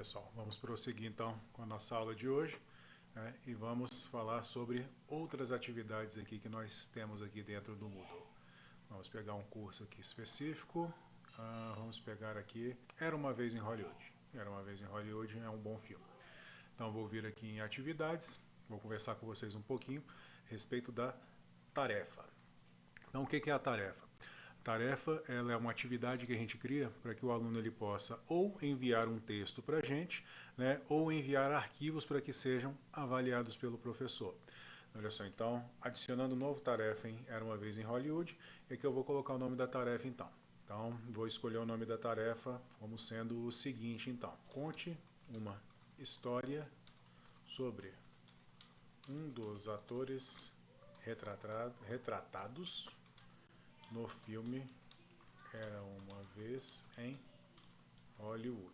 pessoal, vamos prosseguir então com a nossa aula de hoje, né, e vamos falar sobre outras atividades aqui que nós temos aqui dentro do Moodle. Vamos pegar um curso aqui específico, vamos pegar aqui Era Uma Vez em Hollywood. Era Uma Vez em Hollywood é um bom filme. Então vou vir aqui em atividades, vou conversar com vocês um pouquinho a respeito da tarefa. Então o que é a tarefa? Tarefa ela é uma atividade que a gente cria para que o aluno ele possa ou enviar um texto para a gente, né, ou enviar arquivos para que sejam avaliados pelo professor. Olha só, então, adicionando um novo tarefa em Era Uma Vez em Hollywood, é que eu vou colocar o nome da tarefa então. Então, vou escolher o nome da tarefa como sendo o seguinte então. Conte uma história sobre um dos atores retratados no filme Era Uma Vez em Hollywood.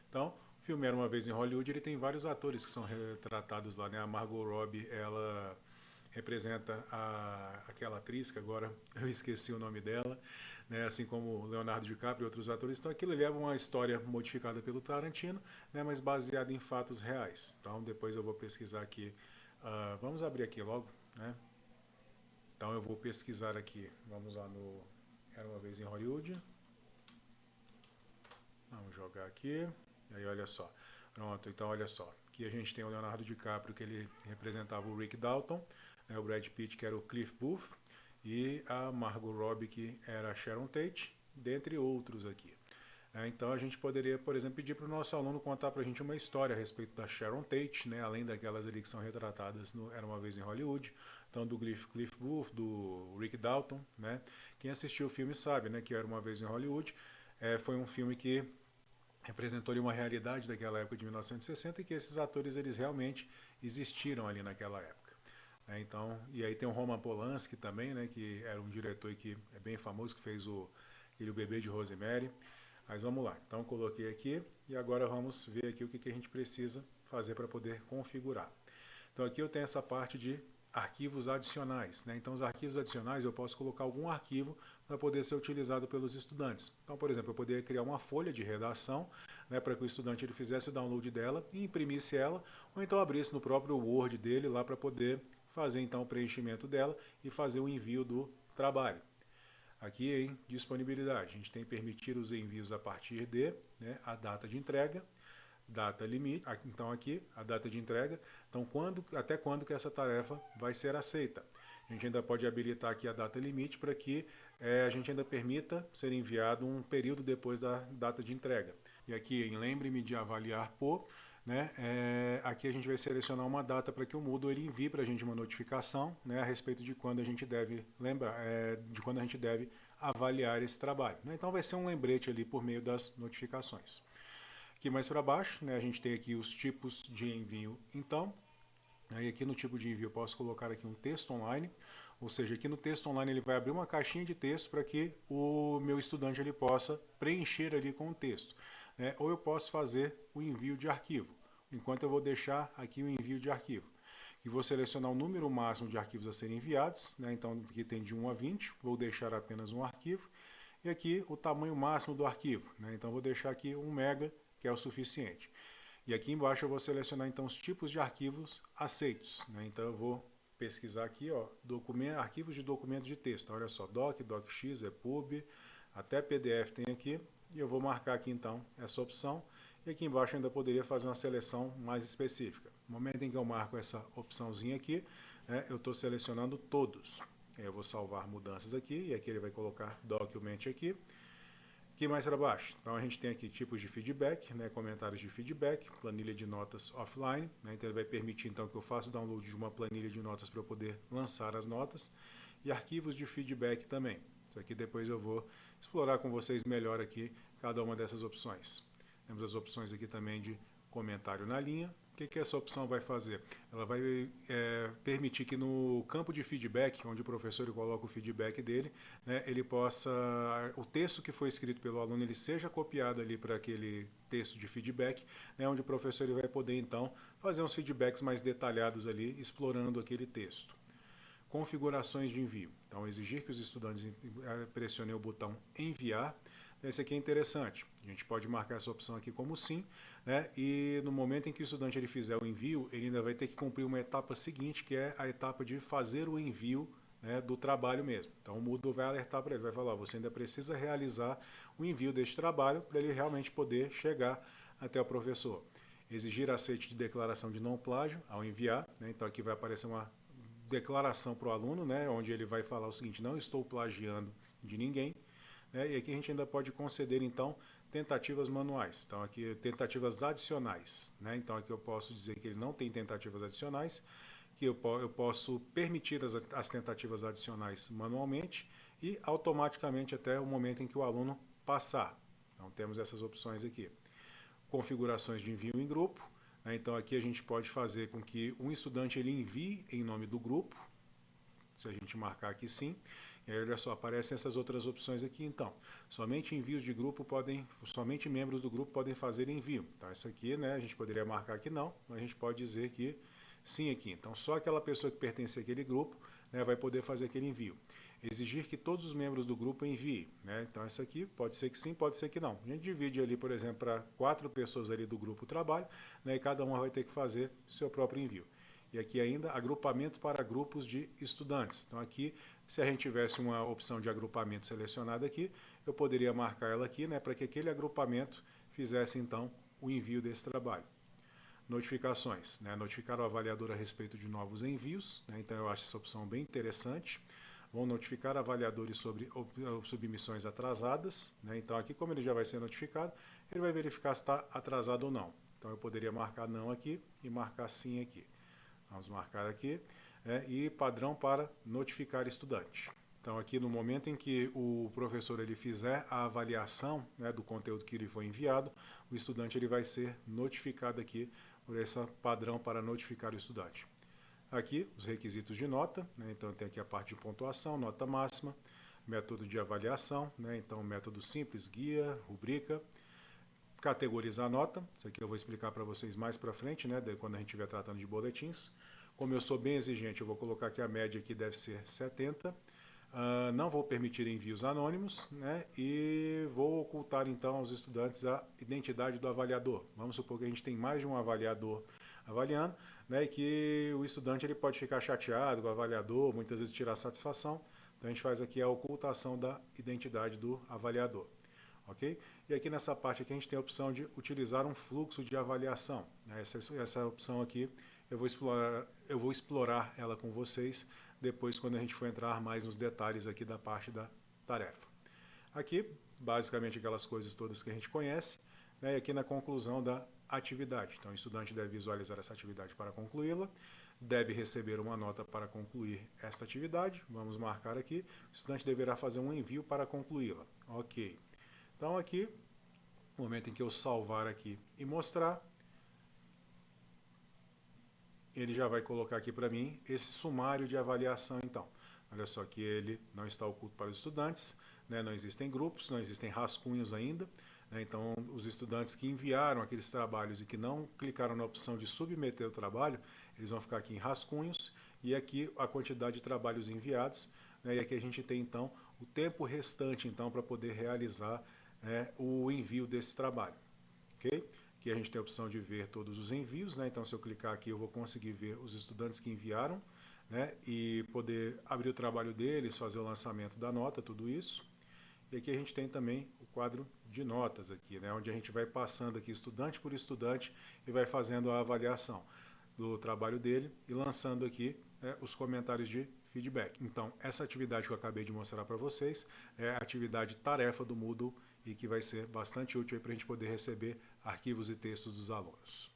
Então, o filme Era Uma Vez em Hollywood, ele tem vários atores que são retratados lá, né? A Margot Robbie, ela representa aquela atriz, que agora eu esqueci o nome dela, né? Assim como Leonardo DiCaprio e outros atores. Então, aquilo leva uma história modificada pelo Tarantino, né? Mas baseada em fatos reais. Então, depois eu vou pesquisar aqui. Vamos abrir aqui logo, né? Então eu vou pesquisar aqui, vamos lá no Era Uma Vez em Hollywood, vamos jogar aqui, e aí olha só, pronto, então olha só, aqui a gente tem o Leonardo DiCaprio que ele representava o Rick Dalton, né, o Brad Pitt que era o Cliff Booth, e a Margot Robbie que era a Sharon Tate, dentre outros aqui. Então a gente poderia, por exemplo, pedir para o nosso aluno contar para a gente uma história a respeito da Sharon Tate, né, além daquelas ali que são retratadas no Era Uma Vez em Hollywood, então do Cliff Booth, do Rick Dalton. Né. Quem assistiu o filme sabe, né, que Era Uma Vez em Hollywood foi um filme que representou ali uma realidade daquela época de 1960 e que esses atores eles realmente existiram ali naquela época. Então, e aí tem o Roman Polanski também, né, que era um diretor que é bem famoso, que fez o Bebê de Rosemary. Mas vamos lá, então coloquei aqui e agora vamos ver aqui o que a gente precisa fazer para poder configurar. Então aqui eu tenho essa parte de arquivos adicionais, né? Então os arquivos adicionais eu posso colocar algum arquivo para poder ser utilizado pelos estudantes. Então, por exemplo, eu poderia criar uma folha de redação, né, para que o estudante ele fizesse o download dela e imprimisse ela, ou então abrisse no próprio Word dele lá para poder fazer então o preenchimento dela e fazer o envio do trabalho. Aqui em disponibilidade, a gente tem permitir os envios a partir de, né, a data de entrega, data limite, então aqui a data de entrega, então até quando que essa tarefa vai ser aceita. A gente ainda pode habilitar aqui a data limite para que a gente ainda permita ser enviado um período depois da data de entrega. E aqui em lembre-me de avaliar por, né, aqui a gente vai selecionar uma data para que o Moodle ele envie para a gente uma notificação, né, a respeito de quando a gente deve de quando a gente deve avaliar esse trabalho. Né? Então vai ser um lembrete ali por meio das notificações. Aqui mais para baixo, né, a gente tem aqui os tipos de envio. Então, aí aqui no tipo de envio eu posso colocar aqui um texto online, ou seja, aqui no texto online ele vai abrir uma caixinha de texto para que o meu estudante ele possa preencher ali com o texto. Ou eu posso fazer o envio de arquivo, enquanto eu vou deixar aqui o envio de arquivo. E vou selecionar o número máximo de arquivos a serem enviados, né? Então aqui tem de 1 a 20, vou deixar apenas um arquivo, e aqui o tamanho máximo do arquivo, né? Então vou deixar aqui 1 mega, que é o suficiente. E aqui embaixo eu vou selecionar então os tipos de arquivos aceitos, né? Então eu vou pesquisar aqui, ó, arquivos de documentos de texto. Olha só, docx, EPUB, até PDF tem aqui. E eu vou marcar aqui então essa opção. E aqui embaixo eu ainda poderia fazer uma seleção mais específica. No momento em que eu marco essa opçãozinha aqui, eu estou selecionando todos. Eu vou salvar mudanças aqui, e aqui ele vai colocar Document aqui. Aqui mais para baixo, então a gente tem aqui tipos de feedback, né, comentários de feedback, planilha de notas offline, né, então ele vai permitir então que eu faça o download de uma planilha de notas para eu poder lançar as notas, e arquivos de feedback também. Isso aqui depois eu vou explorar com vocês melhor aqui cada uma dessas opções. Temos as opções aqui também de comentário na linha. O que essa opção vai fazer? Ela vai permitir que no campo de feedback, onde o professor coloca o feedback dele, né, ele possa, o texto que foi escrito pelo aluno, ele seja copiado ali para aquele texto de feedback, né, onde o professor ele vai poder então fazer uns feedbacks mais detalhados ali, explorando aquele texto. Configurações de envio. Então, exigir que os estudantes pressionem o botão enviar, Esse aqui é interessante. A gente pode marcar essa opção aqui como sim, né? E no momento em que o estudante ele fizer o envio, ele ainda vai ter que cumprir uma etapa seguinte, que é a etapa de fazer o envio, né, do trabalho mesmo. Então o Moodle vai alertar para ele, vai falar, você ainda precisa realizar o envio deste trabalho para ele realmente poder chegar até o professor. Exigir aceite de declaração de não plágio ao enviar, né? Então aqui vai aparecer uma declaração para o aluno, né, onde ele vai falar o seguinte, não estou plagiando de ninguém. E aqui a gente ainda pode conceder, então, tentativas manuais. Então, aqui, tentativas adicionais. Né? Então, aqui eu posso dizer que ele não tem tentativas adicionais, que eu posso permitir as tentativas adicionais manualmente e automaticamente até o momento em que o aluno passar. Então, temos essas opções aqui. Configurações de envio em grupo. Né? Então, aqui a gente pode fazer com que um estudante ele envie em nome do grupo, se a gente marcar aqui sim. E aí, olha só, aparecem essas outras opções aqui, então. Somente envios de grupo somente membros do grupo podem fazer envio. Então, essa aqui, né, a gente poderia marcar que não, mas a gente pode dizer que sim aqui. Então, só aquela pessoa que pertence àquele grupo, né, vai poder fazer aquele envio. Exigir que todos os membros do grupo enviem, né? Então, essa aqui pode ser que sim, pode ser que não. A gente divide ali, por exemplo, para 4 pessoas ali do grupo trabalho, né, e cada uma vai ter que fazer o seu próprio envio. E aqui ainda, agrupamento para grupos de estudantes. Então aqui, se a gente tivesse uma opção de agrupamento selecionada aqui, eu poderia marcar ela aqui, né, para que aquele agrupamento fizesse então o envio desse trabalho. Notificações, né, notificar o avaliador a respeito de novos envios, né, então eu acho essa opção bem interessante. Vão notificar avaliadores sobre submissões atrasadas, né, então aqui como ele já vai ser notificado, ele vai verificar se está atrasado ou não. Então eu poderia marcar não aqui e marcar sim aqui. Vamos marcar aqui, e padrão para notificar estudante. Então aqui no momento em que o professor ele fizer a avaliação, né, do conteúdo que lhe foi enviado, o estudante ele vai ser notificado aqui por esse padrão para notificar o estudante. Aqui os requisitos de nota, né, então tem aqui a parte de pontuação, nota máxima, método de avaliação, né, então método simples, guia, rubrica, categorizar a nota, isso aqui eu vou explicar para vocês mais para frente, né, quando a gente estiver tratando de boletins. Como eu sou bem exigente, eu vou colocar que a média aqui deve ser 70. Não vou permitir envios anônimos, né, e vou ocultar então aos estudantes a identidade do avaliador. Vamos supor que a gente tem mais de um avaliador avaliando, né, e que o estudante ele pode ficar chateado com o avaliador, muitas vezes tirar satisfação. Então a gente faz aqui a ocultação da identidade do avaliador. Okay? E aqui nessa parte aqui a gente tem a opção de utilizar um fluxo de avaliação. Essa opção aqui eu vou explorar ela com vocês depois quando a gente for entrar mais nos detalhes aqui da parte da tarefa. Aqui, basicamente aquelas coisas todas que a gente conhece, né, e aqui na conclusão da atividade. Então o estudante deve visualizar essa atividade para concluí-la, deve receber uma nota para concluir esta atividade, vamos marcar aqui, o estudante deverá fazer um envio para concluí-la. Ok. Então aqui, no momento em que eu salvar aqui e mostrar, ele já vai colocar aqui para mim esse sumário de avaliação então. Olha só que ele não está oculto para os estudantes, né, não existem grupos, não existem rascunhos ainda, né, então os estudantes que enviaram aqueles trabalhos e que não clicaram na opção de submeter o trabalho, eles vão ficar aqui em rascunhos e aqui a quantidade de trabalhos enviados, né, e aqui a gente tem então o tempo restante então para poder realizar o envio desse trabalho. Okay? Aqui a gente tem a opção de ver todos os envios, né? Então se eu clicar aqui eu vou conseguir ver os estudantes que enviaram, né? E poder abrir o trabalho deles, fazer o lançamento da nota, tudo isso. E aqui a gente tem também o quadro de notas aqui, né? Onde a gente vai passando aqui estudante por estudante e vai fazendo a avaliação do trabalho dele e lançando aqui os comentários de feedback. Então essa atividade que eu acabei de mostrar para vocês é a atividade tarefa do Moodle e que vai ser bastante útil para a gente poder receber arquivos e textos dos alunos.